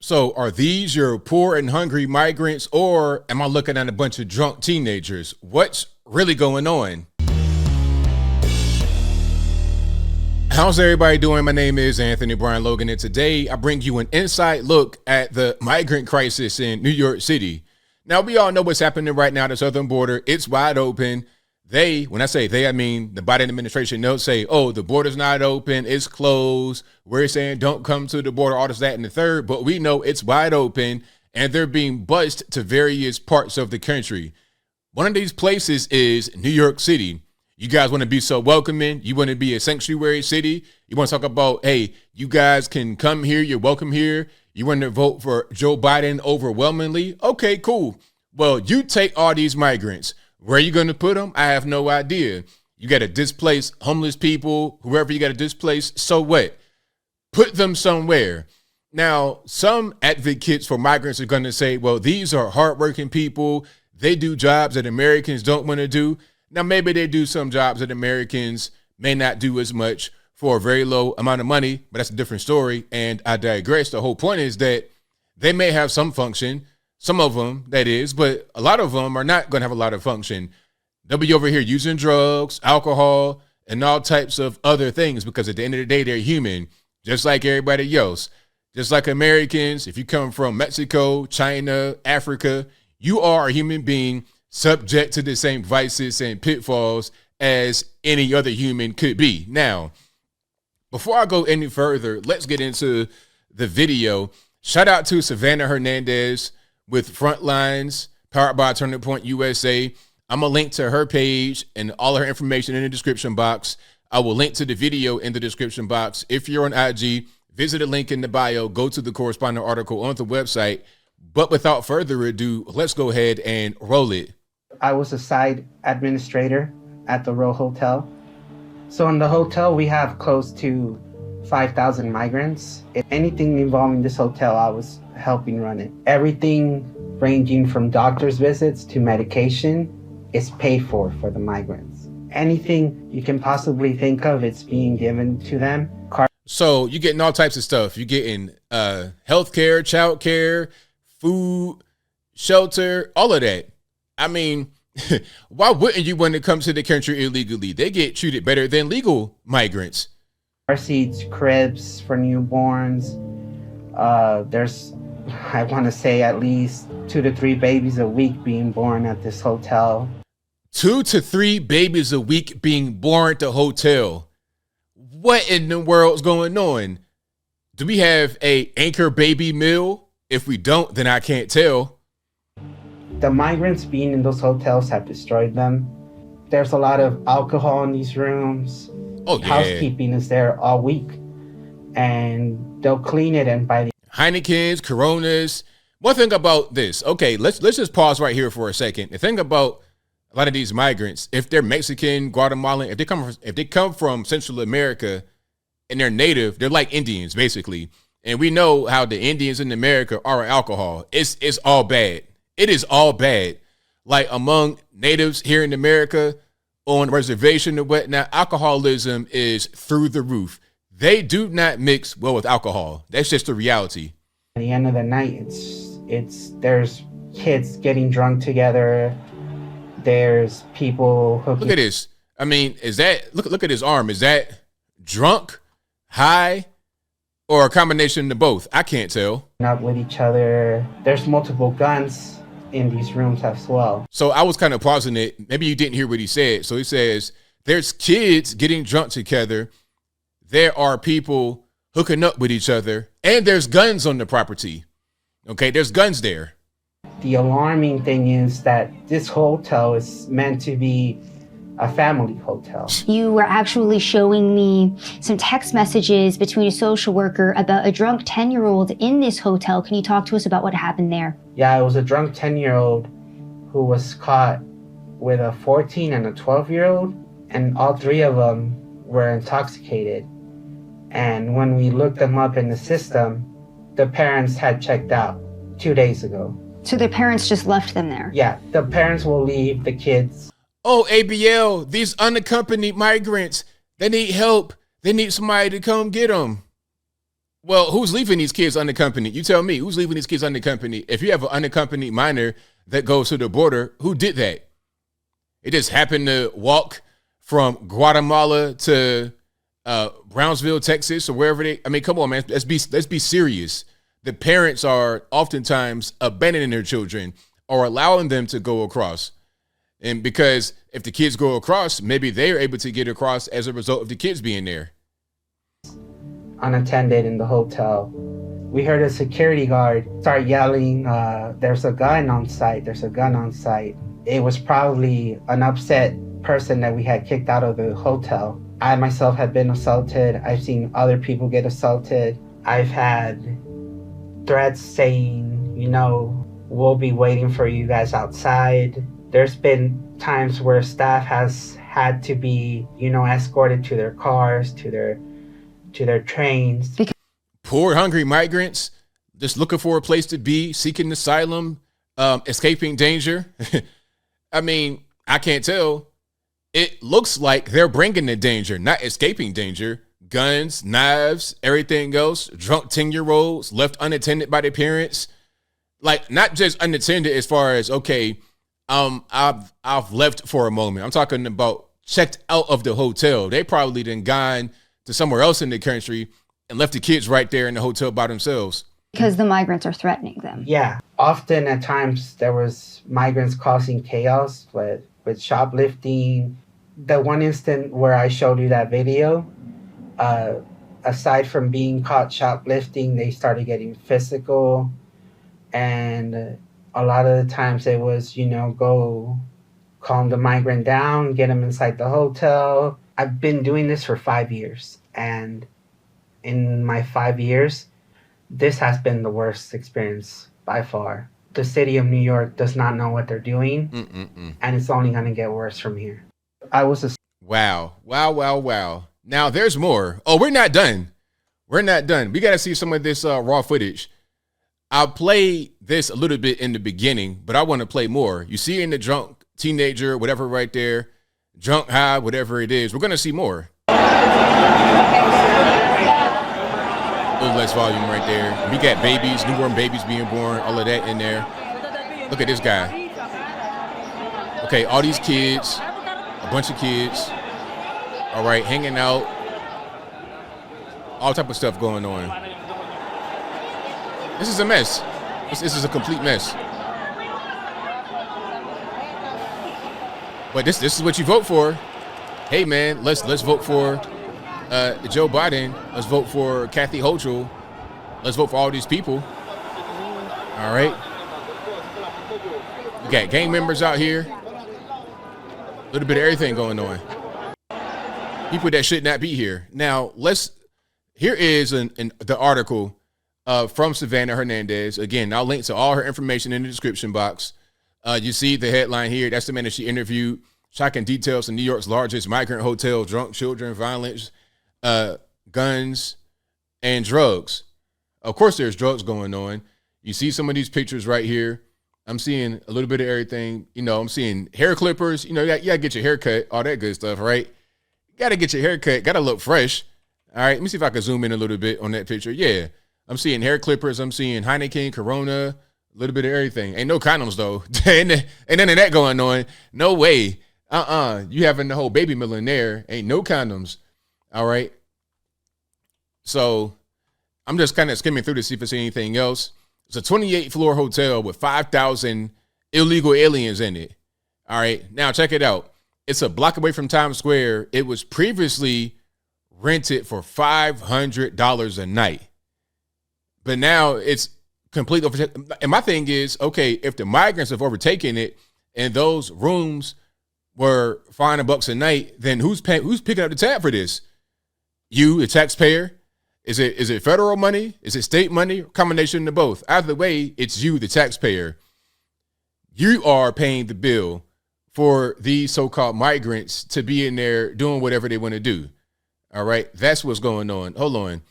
So are these your poor and hungry migrants, or am I looking at a bunch of drunk teenagers? What's really going on? How's everybody doing? My name is Anthony Brian Logan, and today I bring you an inside look at the migrant crisis in New York City. Now, we all know what's happening right now at the southern border. It's wide open. When I say they, I mean the Biden administration. They'll say, oh, the border's not open, it's closed. We're saying don't come to the border, all this, that, and the third. But we know it's wide open, and they're being bused to various parts of the country. One of these places is New York City. You guys want to be so welcoming. You want to be a sanctuary city. You want to talk about, hey, you guys can come here. You're welcome here. You want to vote for Joe Biden overwhelmingly? Okay, cool. Well, you take all these migrants. Where are you going to put them? I have no idea. You got to displace homeless people, whoever you got to displace. So what? Put them somewhere. Now, some advocates for migrants are going to say, well, these are hardworking people. They do jobs that Americans don't want to do. Now, maybe they do some jobs that Americans may not do as much for a very low amount of money, but that's a different story. And I digress. The whole point is that they may have some function, some of them, that is, but a lot of them are not going to have a lot of function. They'll be over here using drugs, alcohol, and all types of other things because at the end of the day, they're human, just like everybody else. Just like Americans, if you come from Mexico, China, Africa, you are a human being subject to the same vices and pitfalls as any other human could be. Now, before I go any further, let's get into the video. Shout out to Savannah Hernandez with Frontlines, powered by Turning Point USA. I'm going to link to her page and all her information in the description box. I will link to the video in the description box. If you're on IG, visit a link in the bio, go to the corresponding article on the website. But without further ado, let's go ahead and roll it. I was a side administrator at the Row Hotel. So in the hotel, we have close to 5,000 migrants. If anything involving this hotel, I was helping run it. Everything ranging from doctor's visits to medication is paid for the migrants. Anything you can possibly think of, it's being given to them. So you're getting all types of stuff. You're getting healthcare, childcare, food, shelter, all of that. I mean, why wouldn't you when it comes to the country illegally? They get treated better than legal migrants. Car seats, cribs for newborns. There's, I want to say, at least 2 to 3 babies a week being born at this hotel. 2 to 3 babies a week being born at the hotel. What in the world's going on? Do we have a anchor baby meal? If we don't, then I can't tell. The migrants being in those hotels have destroyed them. There's a lot of alcohol in these rooms. Oh, yeah. Housekeeping is there all week. And they'll clean it and buy the Heinekens, Coronas. One thing about this, okay, let's just pause right here for a second. The thing about a lot of these migrants, if they're Mexican, Guatemalan, if they come from Central America and they're native, they're like Indians, basically. And we know how the Indians in America are with alcohol. It's all bad. It is all bad. Like among natives here in America on reservation and whatnot, alcoholism is through the roof. They do not mix well with alcohol. That's just the reality. At the end of the night, there's kids getting drunk together. There's people hooking. Look at this. I mean, look at his arm. Is that drunk, high, or a combination of both? I can't tell. Up with each other. There's multiple guns in these rooms as well. So I was kind of pausing it. Maybe you didn't hear what he said. So he says, there's kids getting drunk together. There are people hooking up with each other, and there's guns on the property. Okay, there's guns there. The alarming thing is that this hotel is meant to be a family hotel. You were actually showing me some text messages between a social worker about a drunk 10-year-old in this hotel. Can you talk to us about what happened there? Yeah, it was a drunk 10-year-old who was caught with a 14 and a 12-year-old, and all 3 of them were intoxicated. And when we looked them up in the system, the parents had checked out 2 days ago. So their parents just left them there? Yeah, the parents will leave the kids. Oh, ABL, these unaccompanied migrants, they need help. They need somebody to come get them. Well, who's leaving these kids unaccompanied? You tell me, who's leaving these kids unaccompanied? If you have an unaccompanied minor that goes to the border, who did that? It just happened to walk from Guatemala to Brownsville, Texas, or wherever they. I mean, come on, man. Let's be serious. The parents are oftentimes abandoning their children or allowing them to go across. And because if the kids go across, maybe they're able to get across as a result of the kids being there. Unattended in the hotel. We heard a security guard start yelling, there's a gun on site, there's a gun on site. It was probably an upset person that we had kicked out of the hotel. I myself had been assaulted. I've seen other people get assaulted. I've had threats saying, we'll be waiting for you guys outside. There's been times where staff has had to be, escorted to their cars, to their trains. Poor, hungry migrants just looking for a place to be, seeking asylum, escaping danger. I mean, I can't tell. It looks like they're bringing the danger, not escaping danger. Guns, knives, everything else. Drunk 10-year-olds left unattended by their parents. Like, not just unattended as far as, okay, I've left for a moment. I'm talking about checked out of the hotel. They probably then gone to somewhere else in the country and left the kids right there in the hotel by themselves. Because the migrants are threatening them. Yeah. Often at times there was migrants causing chaos with shoplifting. The one instant where I showed you that video, aside from being caught shoplifting, they started getting physical. And a lot of the times it was, go calm the migrant down, get them inside the hotel. I've been doing this for 5 years. And in my 5 years, this has been the worst experience by far. The city of New York does not know what they're doing. And it's only going to get worse from here. Wow. Now there's more. Oh, we're not done. We got to see some of this raw footage. I'll play this a little bit in the beginning, but I want to play more. You see in the drunk teenager, whatever right there, drunk high, whatever it is. We're going to see more. A little less volume right there. We got babies, newborn babies being born, all of that in there. Look at this guy. Okay, all these kids, a bunch of kids, all right, hanging out, all type of stuff going on. This is a mess. This is a complete mess. But this is what you vote for. Hey man, let's vote for Joe Biden. Let's vote for Kathy Hochul. Let's vote for all these people. All right. We got gang members out here. A little bit of everything going on. People that should not be here. Now, here is the article from Savannah Hernandez. Again, I'll link to all her information in the description box. You see the headline here. That's the man that she interviewed. Shocking details in New York's largest migrant hotel. Drunk children, violence, guns, and drugs. Of course, there's drugs going on. You see some of these pictures right here. I'm seeing a little bit of everything. I'm seeing hair clippers. You gotta get your hair cut, all that good stuff, right? You gotta get your hair cut. Gotta look fresh. All right, let me see if I can zoom in a little bit on that picture. Yeah, I'm seeing hair clippers. I'm seeing Heineken, Corona, a little bit of everything. Ain't no condoms, though. Ain't none of that going on. No way. You having the whole baby mill in there. Ain't no condoms. All right. So I'm just kind of skimming through to see if there's anything else. It's a 28-floor hotel with 5,000 illegal aliens in it. All right. Now, check it out. It's a block away from Times Square. It was previously rented for $500 a night. But now it's completely over. And my thing is, okay, if the migrants have overtaken it and those rooms were $500 a night, then who's picking up the tab for this? You, the taxpayer? Is it federal money? Is it state money? Combination of both. Either way, it's you, the taxpayer. You are paying the bill for these so-called migrants to be in there doing whatever they want to do. All right, that's what's going on. Hold on.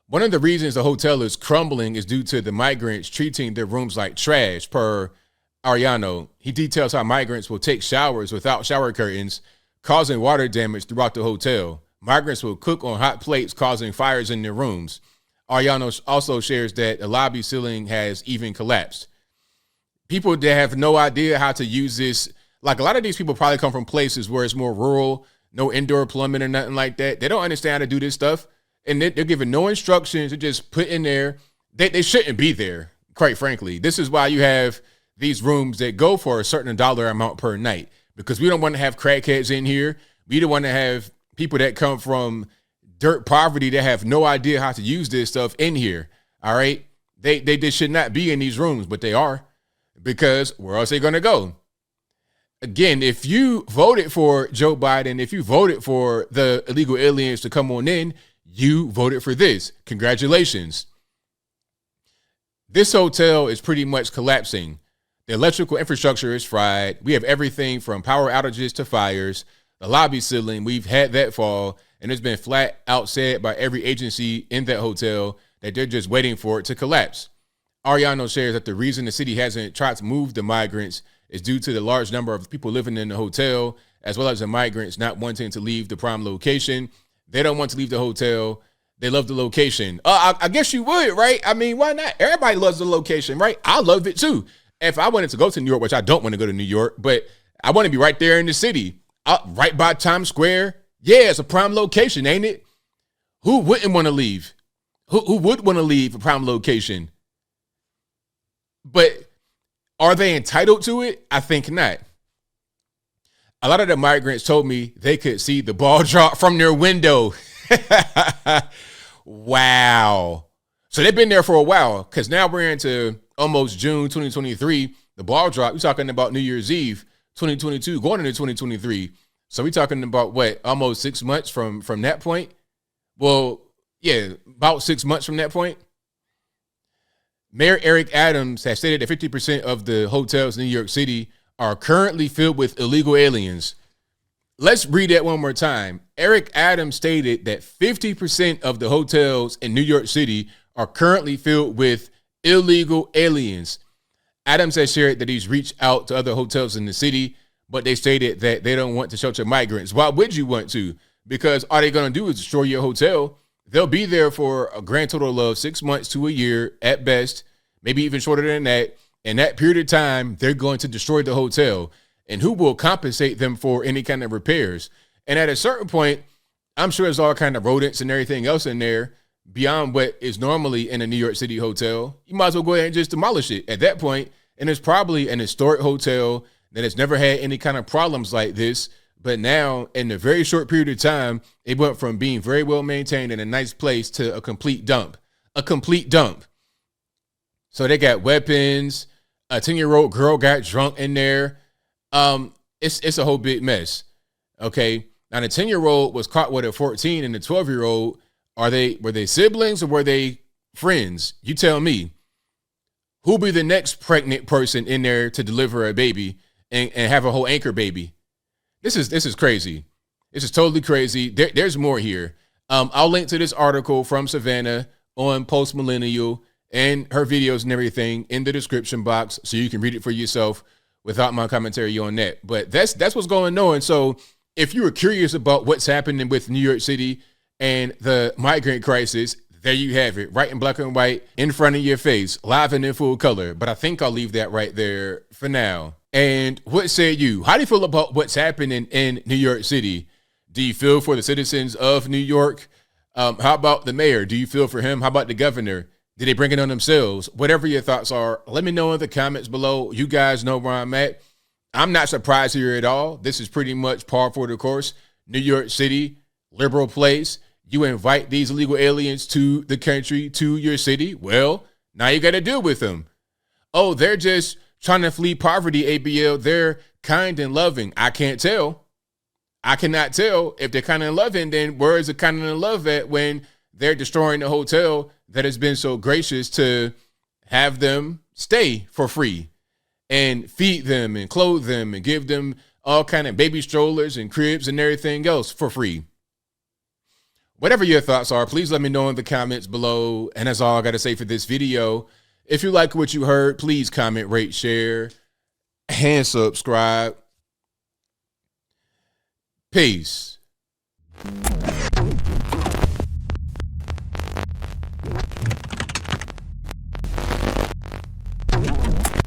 One of the reasons the hotel is crumbling is due to the migrants treating their rooms like trash, per Ariano. He details how migrants will take showers without shower curtains, causing water damage throughout the hotel. Migrants will cook on hot plates, causing fires in their rooms. Ariano also shares that the lobby ceiling has even collapsed. People that have no idea how to use this, like a lot of these people probably come from places where it's more rural, no indoor plumbing or nothing like that. They don't understand how to do this stuff. And they're given no instructions to just put in there. They shouldn't be there, quite frankly. This is why you have these rooms that go for a certain dollar amount per night, because we don't want to have crackheads in here. We don't want to have people that come from dirt poverty that have no idea how to use this stuff in here. All right. They should not be in these rooms, but they are, because where else are they going to go? Again, if you voted for Joe Biden, if you voted for the illegal aliens to come on in, you voted for this. Congratulations. This hotel is pretty much collapsing. The electrical infrastructure is fried. We have everything from power outages to fires. The lobby ceiling, we've had that fall, and it's been flat out said by every agency in that hotel that they're just waiting for it to collapse. Ariano shares that the reason the city hasn't tried to move the migrants is due to the large number of people living in the hotel, as well as the migrants not wanting to leave the prime location. They don't want to leave the hotel. They love the location. I guess you would, right? I mean, why not? Everybody loves the location, right? I love it too. If I wanted to go to New York, which I don't want to go to New York, but I want to be right there in the city, right by Times Square. Yeah, it's a prime location, ain't it? Who wouldn't want to leave? Who would want to leave a prime location? But are they entitled to it? I think not. A lot of the migrants told me they could see the ball drop from their window. Wow. So they've been there for a while, because now we're into almost June 2023. The ball drop, we're talking about New Year's Eve 2022, going into 2023. So we're talking about what, almost 6 months from that point? Well, yeah, about 6 months from that point. Mayor Eric Adams has stated that 50% of the hotels in New York City are currently filled with illegal aliens. Let's read that one more time. Eric Adams stated that 50% of the hotels in New York City are currently filled with illegal aliens. Adams has shared that he's reached out to other hotels in the city, but they stated that they don't want to shelter migrants. Why would you want to? Because all they're going to do is destroy your hotel. They'll be there for a grand total of 6 months to a year at best, maybe even shorter than that. In that period of time, they're going to destroy the hotel. And who will compensate them for any kind of repairs? And at a certain point, I'm sure there's all kind of rodents and everything else in there beyond what is normally in a New York City hotel. You might as well go ahead and just demolish it at that point. And it's probably an historic hotel that has never had any kind of problems like this. But now, in a very short period of time, it went from being very well maintained and a nice place to a complete dump. A complete dump. So they got weapons. A 10-year-old girl got drunk in there. It's a whole big mess. Okay. Now the 10-year-old was caught with a 14, and the 12-year-old, were they siblings or were they friends? You tell me. Who'll be the next pregnant person in there to deliver a baby and have a whole anchor baby? This is crazy. This is totally crazy. There's more here. I'll link to this article from Savannah on Post Millennial and her videos and everything in the description box, so you can read it for yourself without my commentary on that. But that's what's going on. So if you were curious about what's happening with New York City and the migrant crisis, there you have it, right in black and white, in front of your face, live and in full color. But I think I'll leave that right there for now. And what say you? How do you feel about what's happening in New York City? Do you feel for the citizens of New York? How about the mayor? Do you feel for him? How about the governor? Did they bring it on themselves? Whatever your thoughts are, let me know in the comments below. You guys know where I'm at. I'm not surprised here at all. This is pretty much par for the course. New York City, liberal place. You invite these illegal aliens to the country, to your city. Well, now you got to deal with them. Oh, they're just trying to flee poverty, ABL. They're kind and loving. I can't tell. I cannot tell. If they're kind and loving, then where is the kind and love at when they're destroying the hotel that has been so gracious to have them stay for free and feed them and clothe them and give them all kind of baby strollers and cribs and everything else for free? Whatever your thoughts are, please let me know in the comments below. And that's all I got to say for this video. If you like what you heard, please comment, rate, share, and subscribe. Peace.